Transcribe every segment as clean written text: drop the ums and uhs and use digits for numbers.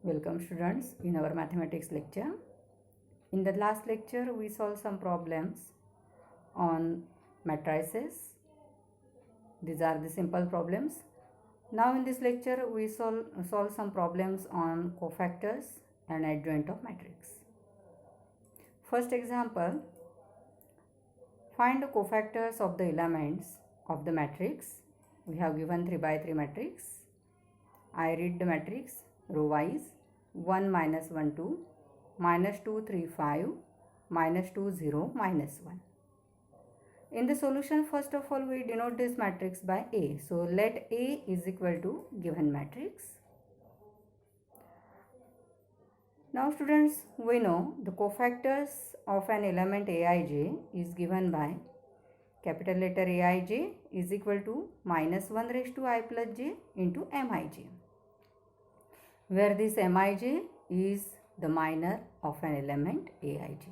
Welcome students in our mathematics lecture. In the last lecture we solved some problems on matrices. These are the simple problems. Now in this lecture we solve some problems on cofactors and adjoint of matrix. First example, find the cofactors of the elements of the matrix. We have given 3 by 3 matrix. I read the matrix row wise. 1 minus 1 2 minus 2 3 5 minus 2 0 minus 1. In the solution, first of all we denote this matrix by A. So let A is equal to given matrix. Now students, we know the cofactors of an element Aij is given by capital letter Aij is equal to minus 1 raised to I plus j into Mij, where this Mij is the minor of an element Aij,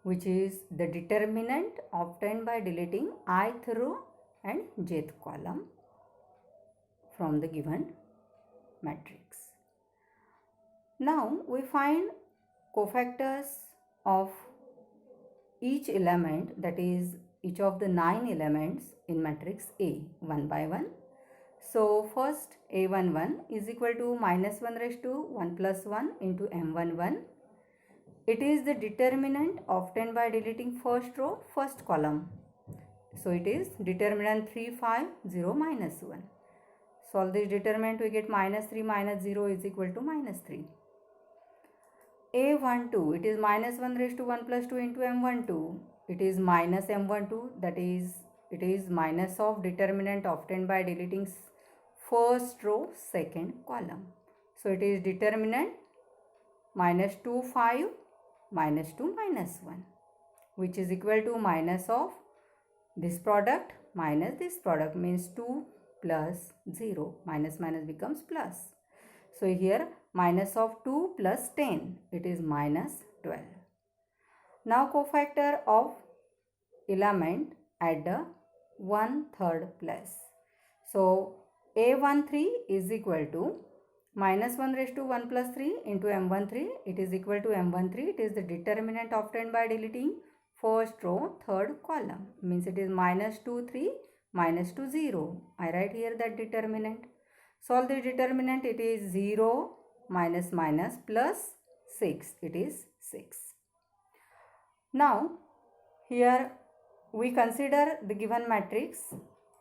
which is the determinant obtained by deleting ith row and jth column from the given matrix. Now we find cofactors of each element, that is each of the 9 elements in matrix A one by one. So first A11 is equal to minus 1 raised to 1 plus 1 into M11. It is the determinant obtained by deleting first row, first column. So it is determinant 3, 5, 0, minus 1. Solve this determinant, we get minus 3 minus 0 is equal to minus 3. A12, it is minus 1 raised to 1 plus 2 into M12. It is minus M12, that is, it is minus of determinant obtained by deleting first row, second column. So it is determinant minus 2, 5, minus 2, minus 1, which is equal to minus of this product minus this product, means 2 plus 0. Minus minus becomes plus. So here minus of 2 plus 10, it is minus 12. Now cofactor of element at the 1/3 place. So A13 is equal to minus 1 raised to 1 plus 3 into M13. It is equal to M13. It is the determinant obtained by deleting first row, third column. Means it is minus 2, 3, minus 2, 0. I write here that determinant. Solve the determinant. It is 0 minus minus plus 6. It is 6. Now here we consider the given matrix.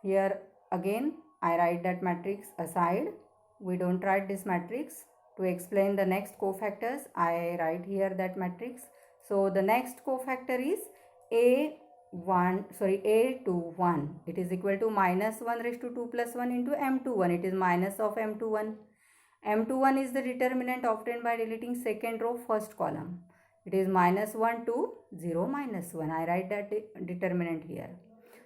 Here again I write that matrix aside. We don't write this matrix. To explain the next cofactors, I write here that matrix. So the next cofactor is A21. It is equal to minus 1 raised to 2 plus 1 into M21. It is minus of M21. M21 is the determinant obtained by deleting second row, first column. It is minus 1, 2, 0, minus 1. I write that determinant here.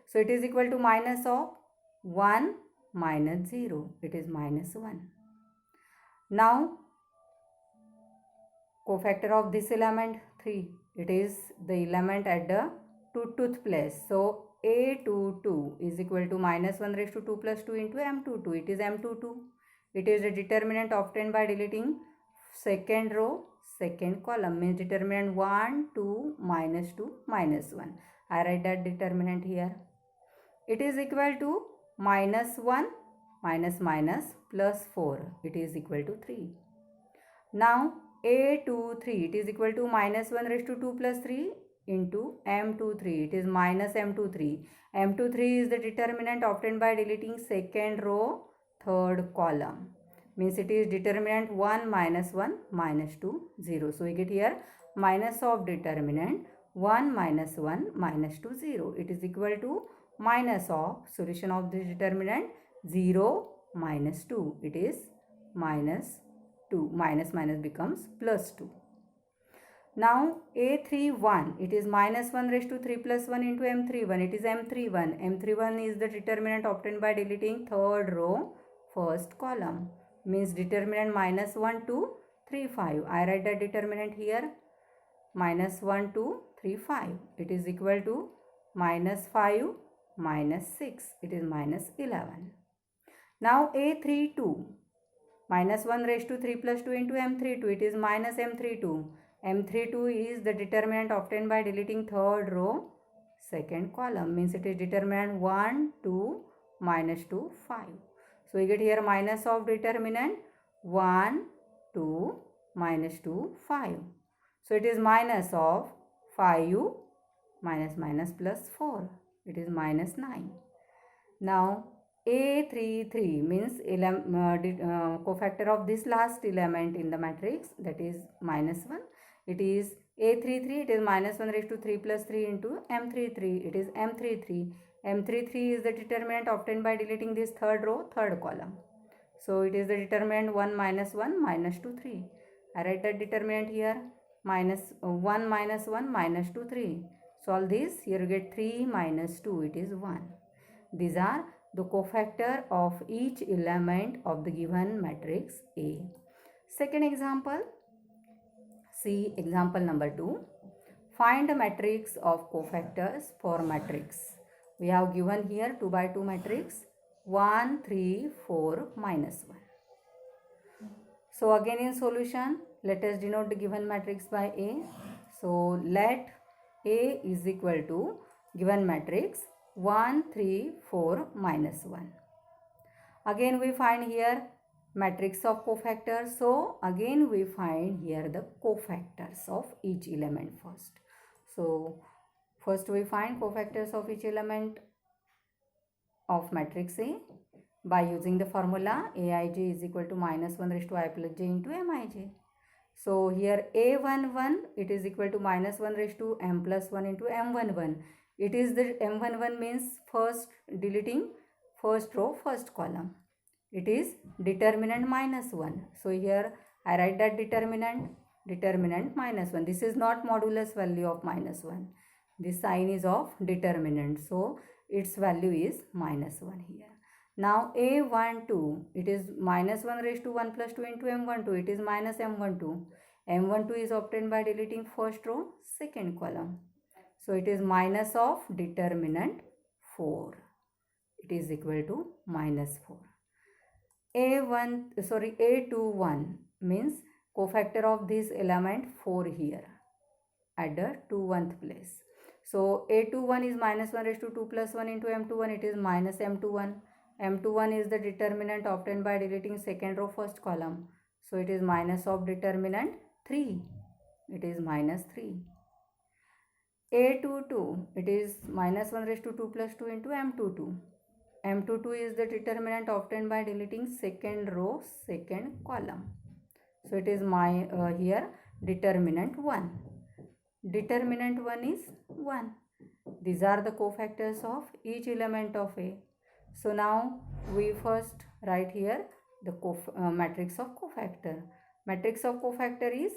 So it is equal to minus of 1 minus 0. It is minus 1. Now cofactor of this element 3. It is the element at the 2th place. So A22 is equal to minus 1 raised to 2 plus 2 into M22. It is M22. It is the determinant obtained by deleting second row, second column, means determinant 1, 2, minus 2, minus 1. I write that determinant here. It is equal to minus 1 minus minus plus 4. It is equal to 3. Now A23, it is equal to minus 1 raised to 2 plus 3 into M23. It is minus M23. M23 is the determinant obtained by deleting second row, third column. Means it is determinant 1 minus 1 minus 2, 0. So we get here minus of determinant 1 minus 1 minus 2, 0. It is equal to minus of solution of this determinant 0 minus 2. It is minus 2. Minus minus becomes plus 2. Now A31, it is minus 1 raised to 3 plus 1 into M31. It is M31. M31 is the determinant obtained by deleting third row, first column. Means determinant minus 1, 2, 3, 5. I write that determinant here. Minus 1, 2, 3, 5. It is equal to minus 5 minus 6. It is minus 11. Now A32. minus 1 raised to 3 plus 2 into m32, it is minus m32. m32 is the determinant obtained by deleting third row second column, means it is determinant 1 2 minus 2 5. So we get here minus of determinant 1 2 minus 2 5. So it is minus of 5 minus plus 4, it is minus 9. Now A33 means cofactor of this last element in the matrix, that is minus 1. It is A33, it is minus 1 raised to 3 plus 3 into M33, it is M33. M33 is the determinant obtained by deleting this third row, third column. So it is the determinant 1 minus 1 minus 2 3. I write that determinant here, minus 1 minus 1 minus 2 3. Solve this, here you get 3 minus 2, it is 1. These are the cofactor of each element of the given matrix A. Second example, see example number 2. Find a matrix of cofactors for matrix. We have given here 2 by 2 matrix 1 3 4 minus 1. So again in solution, let us denote the given matrix by A. So let A is equal to given matrix 1 3 4 minus 1. Again we find here matrix of cofactors. So again we find here the cofactors of each element first. So first we find cofactors of each element of matrix A by using the formula Aij is equal to minus 1 raised to I plus j into Mij. So here A11 it is equal to minus 1 raised to m plus 1 into M11. It is the M11 means first deleting first row first column. It is determinant minus 1. So here I write that determinant minus 1. This is not modulus value of minus 1. This sign is of determinant. So its value is minus 1 here. Now A12, it is minus 1 raised to 1 plus 2 into M12. It is minus M12. M12 is obtained by deleting first row second column. So it is minus of determinant 4. It is equal to minus 4. A21 means cofactor of this element 4 here at the 2th place. So A21 is minus 1 raised to 2 plus 1 into M21. It is minus M21. M21 is the determinant obtained by deleting second row first column. So it is minus of determinant 3. It is minus 3. A22, it is minus 1 raised to 2 plus 2 into M22. M22 is the determinant obtained by deleting second row second column. So it is here determinant 1. Determinant 1 is 1. These are the cofactors of each element of A. So now we first write here the matrix of cofactor. Matrix of cofactor is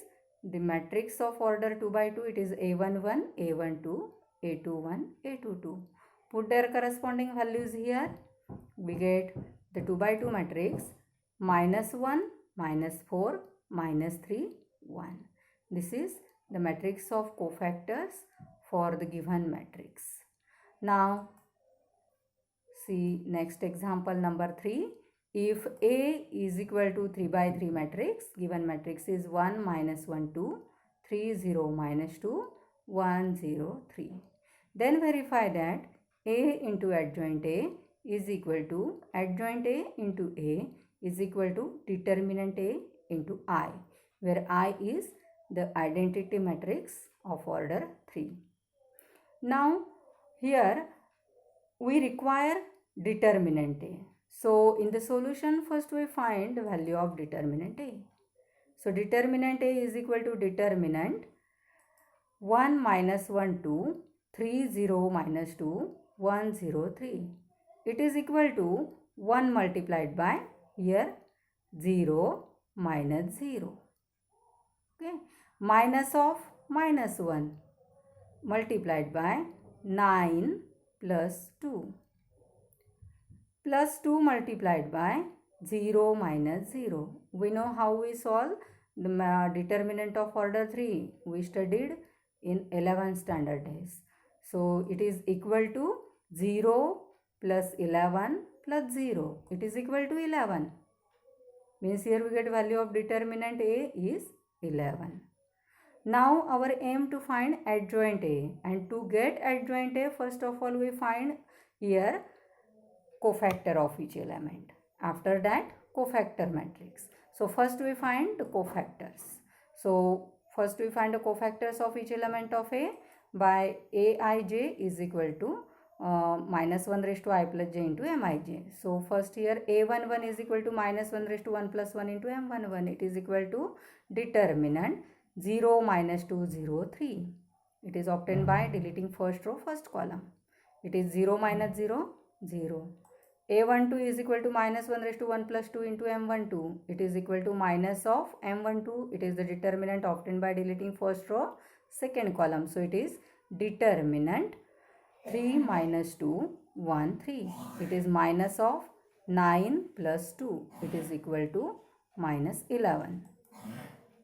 the matrix of order 2 by 2. It is A11, A12, A21, A22. Put their corresponding values here. We get the 2 by 2 matrix minus 1, minus 4, minus 3, 1. This is the matrix of cofactors for the given matrix. Now see next example number 3. If A is equal to 3 by 3 matrix, given matrix is 1 minus 1 2, 3 0 minus 2, 1 0 3. Then verify that A into adjoint A is equal to adjoint A into A is equal to determinant A into I, where I is the identity matrix of order 3. Now here we require determinant A. So in the solution first we find the value of determinant A. So determinant A is equal to determinant 1 minus 1 2, 3 0 minus 2, 1 0 3. It is equal to 1 multiplied by here 0 minus 0. Okay. Minus of minus 1 multiplied by 9 plus 2. Plus 2 multiplied by 0 minus 0. We know how we solve the determinant of order 3. We studied in 11th standard days. So it is equal to 0 plus 11 plus 0. It is equal to 11. means here we get value of determinant A is 11. Now our aim to find adjoint A, and to get adjoint A, first of all we find here cofactor of each element. After that cofactor matrix. So first we find the cofactors. So first we find the cofactors of each element of A by Aij is equal to minus 1 raised to I plus j into Mij. So first here A11 is equal to minus 1 raised to 1 plus 1 into M11. It is equal to determinant 0 minus 2 0 3. It is obtained by deleting first row first column. It is 0 minus 0 0. A12 is equal to minus 1 raised to 1 plus 2 into M12. It is equal to minus of M12. It is the determinant obtained by deleting first row second column. So it is determinant 3 minus 2 1 3. It is minus of 9 plus 2. It is equal to minus 11.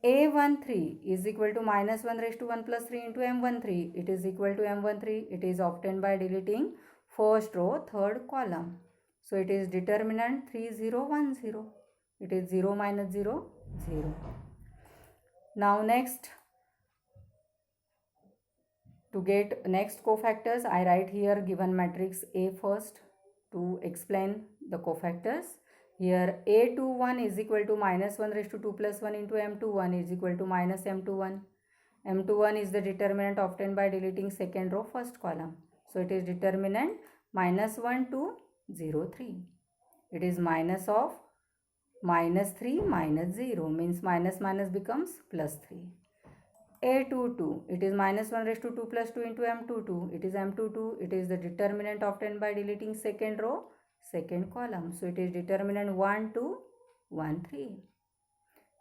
A13 is equal to minus 1 raised to 1 plus 3 into M13. It is equal to M13. It is obtained by deleting first row third column. So it is determinant 3 0 1 0. It is 0 minus 0 0. Now next, to get next cofactors, I write here given matrix A first to explain the cofactors. Here A21 is equal to minus 1 raised to 2 plus 1 into M21 is equal to minus M21. M21 is the determinant obtained by deleting second row first column. So it is determinant minus 1 2 0 3. It is minus of minus 3 minus 0, means minus minus becomes plus 3. A22, it is minus 1 raised to 2 plus 2 into M22. It is M22. It is the determinant obtained by deleting second row second column. So it is determinant 1 2 1 3.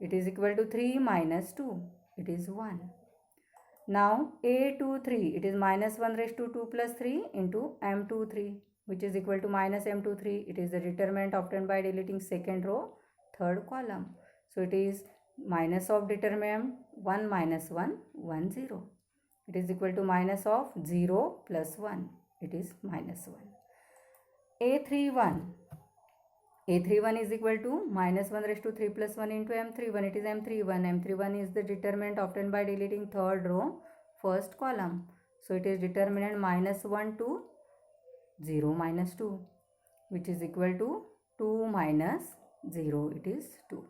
It is equal to 3 minus 2. It is 1. Now A23, it is minus 1 raised to 2 plus 3 into M23, which is equal to minus M23. It is the determinant obtained by deleting second row third column. So it is minus of determinant 1 minus 1 1 0. It is equal to minus of 0 plus 1. It is minus 1. A31 is equal to minus 1 raised to 3 plus 1 into M31. It is M31. M31 is the determinant obtained by deleting third row first column. So it is determinant minus 1 to 0 minus 2, which is equal to 2 minus 0. It is 2.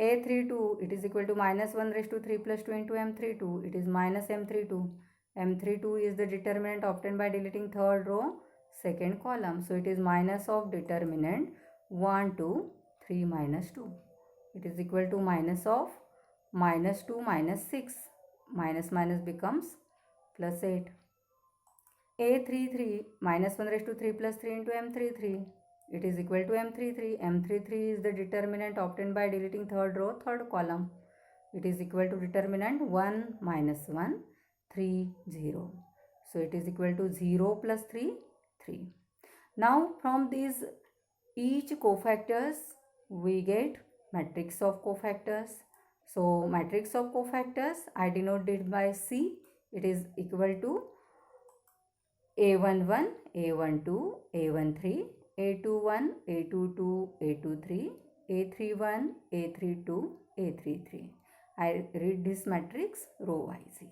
A32, it is equal to minus 1 raised to 3 plus 2 into M32. It is minus M32. M32 is the determinant obtained by deleting third row second column. So it is minus of determinant 1 to 3 minus 2. It is equal to minus of minus 2 minus 6. Minus minus becomes plus 8. A33, minus 1 raised to 3 plus 3 into M33. It is equal to M33. M33 is the determinant obtained by deleting third row third column. It is equal to determinant 1 minus 1 3 0. So it is equal to 0 plus 3 3. Now from these each cofactors we get matrix of cofactors. So matrix of cofactors I denote it by C. It is equal to A11, A12, A13, A21, A22, A23, A31, A32, A33. I read this matrix row wise here.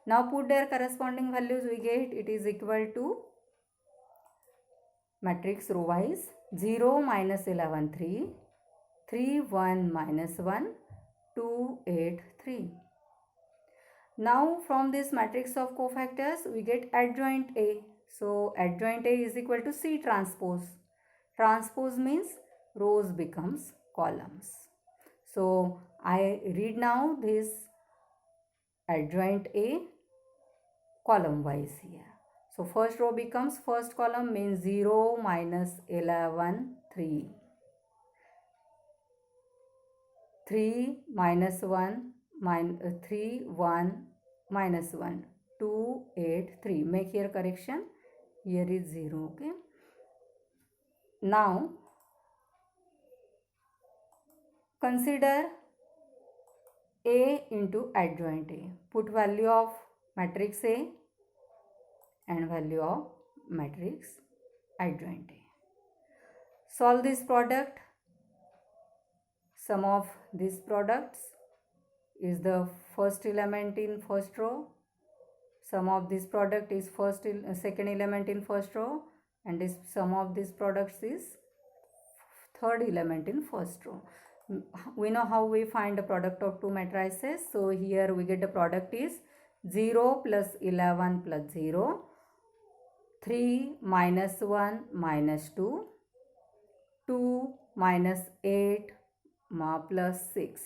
Now put their corresponding values, we get it is equal to matrix row wise 0 minus 11 3, 3 1 minus 1, 2 8 3. Now from this matrix of cofactors we get adjoint A. So adjoint A is equal to C transpose. Transpose means rows becomes columns. So I read now this adjoint A column wise here. So first row becomes first column, means 0 minus 11 3. 3 minus 1 3 1 minus 1 2 8 3. Make here correction. Here is 0. Okay. Now consider A into adjoint A. Put value of matrix A and value of matrix adjoint A. Solve this product. Sum of these products is the first element in first row. Sum of this product is second element in first row, and this sum of these products is third element in first row. We know how we find the product of two matrices. So here we get the product is 0 plus 11 plus 0, 3 minus 1 minus 2, 2 minus 8 plus 6,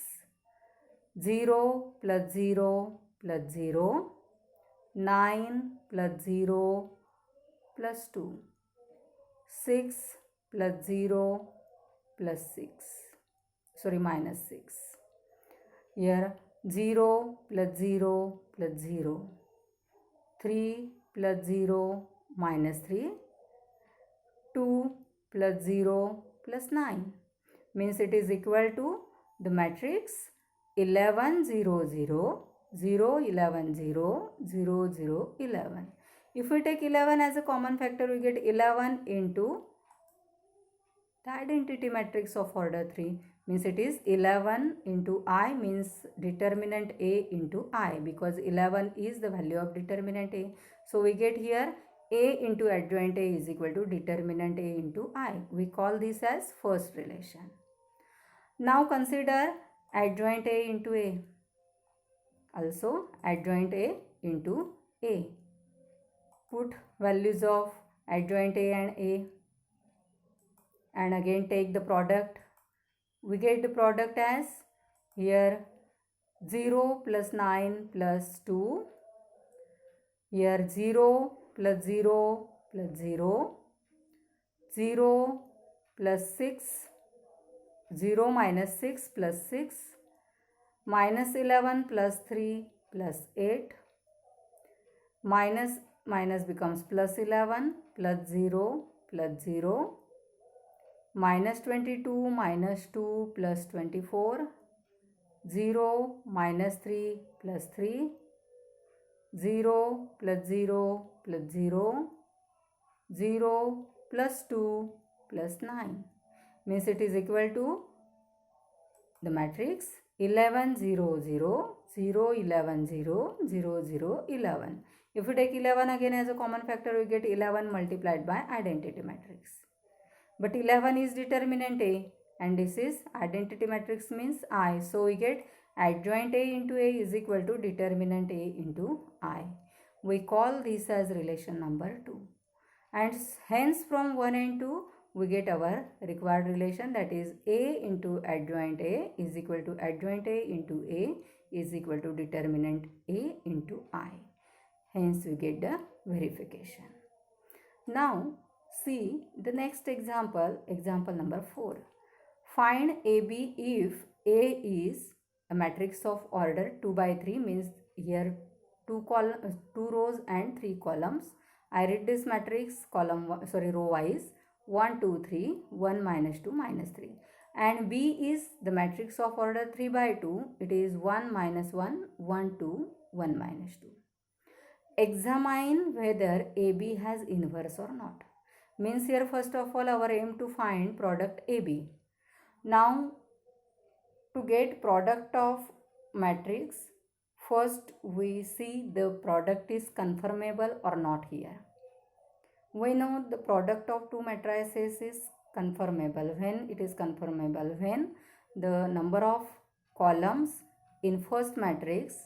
0 plus 0 plus 0, 9 plus 0 plus 2, 6 plus 0 plus 6, sorry, minus 6. Here 0 plus 0 plus 0, 3 plus 0 minus 3, 2 plus 0 plus 9, means it is equal to the matrix 11 0 0 0 11 0 0 0 11. If we take 11 as a common factor, we get 11 into the identity matrix of order 3, means it is 11 into I, means determinant A into I, because 11 is the value of determinant A. So we get here A into adjoint A is equal to determinant A into I. We call this as first relation. Now consider adjoint A into A. Also adjoint A into A. Put values of adjoint A and A, and again take the product. We get the product as here 0 plus 9 plus 2, here 0 plus 0 plus 0, 0 plus 6, 0 minus 6 plus 6, minus 11 plus 3 plus 8, minus becomes plus 11 plus 0 plus 0, minus 22 minus 2 plus 24, 0 minus 3 plus 3, 0 plus 0 plus 0, 0 plus 2 plus 9, means it is equal to the matrix 11 0 0 0 11 0 0 0 11. If we take 11 again as a common factor, we get 11 multiplied by identity matrix. But 11 is determinant A and this is identity matrix means I. So we get adjoint A into A is equal to determinant A into I. We call this as relation number 2. And hence from 1 and 2 we get our required relation, that is A into adjoint A is equal to adjoint A into A is equal to determinant A into I. Hence we get the verification. Now see the next example, example number 4. Find AB if A is a matrix of order 2 by 3, means here 2 rows and 3 columns. I read this matrix row wise 1 2 3 1 minus 2 minus 3, and B is the matrix of order 3 by 2. It is 1 minus 1 1 2 1 minus 2. Examine whether AB has inverse or not. Means here first of all our aim to find product AB. Now to get product of matrix, first we see the product is conformable or not here. We know the product of two matrices is conformable. When it is conformable? When the number of columns in first matrix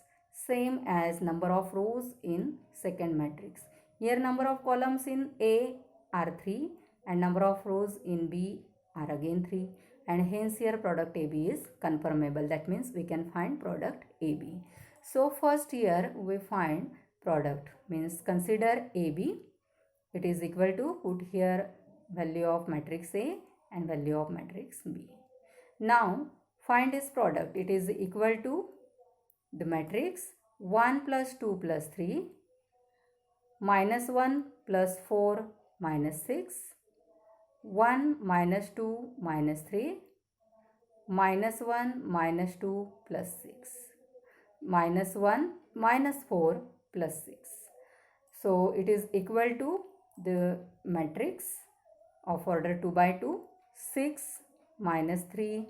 same as number of rows in second matrix. Here number of columns in A are 3 and number of rows in B are again 3, and hence here product AB is conformable. That means we can find product AB. So first here we find product, means consider AB. It is equal to, put here value of matrix A and value of matrix B. Now find this product. It is equal to the matrix 1 plus 2 plus 3, minus 1 plus 4 minus 6, 1 minus 2 minus 3, minus 1 minus 2 plus 6, minus 1 minus 4 plus 6. So it is equal to the matrix of order 2 by 2, 6 minus 3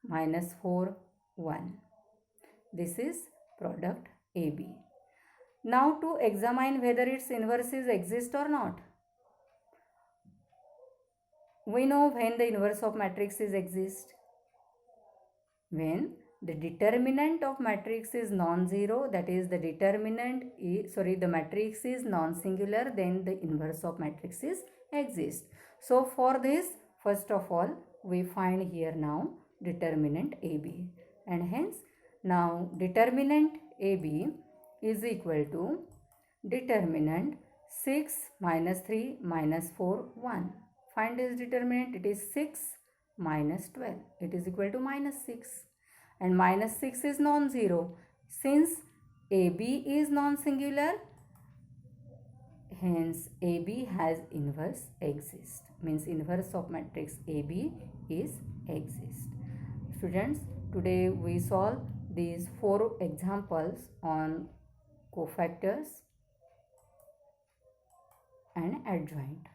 minus 4, 1. This is product AB. Now to examine whether its inverses exist or not. We know when the inverse of matrices exist. When the determinant of matrix is non-zero, that is the the matrix is non-singular, then the inverse of matrices exist. So for this, first of all, we find here now determinant AB, and hence now determinant AB is equal to determinant 6 minus 3 minus 4, 1. Find its determinant. It is 6 minus 12. It is equal to minus 6. And minus 6 is non-zero. Since AB is non-singular, hence AB has inverse exist. Means inverse of matrix AB is exist. Students, today we solve these 4 examples on cofactors and adjoint.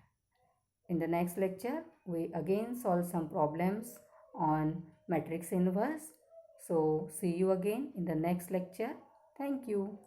In the next lecture, we again solve some problems on matrix inverse. So, see you again in the next lecture. Thank you.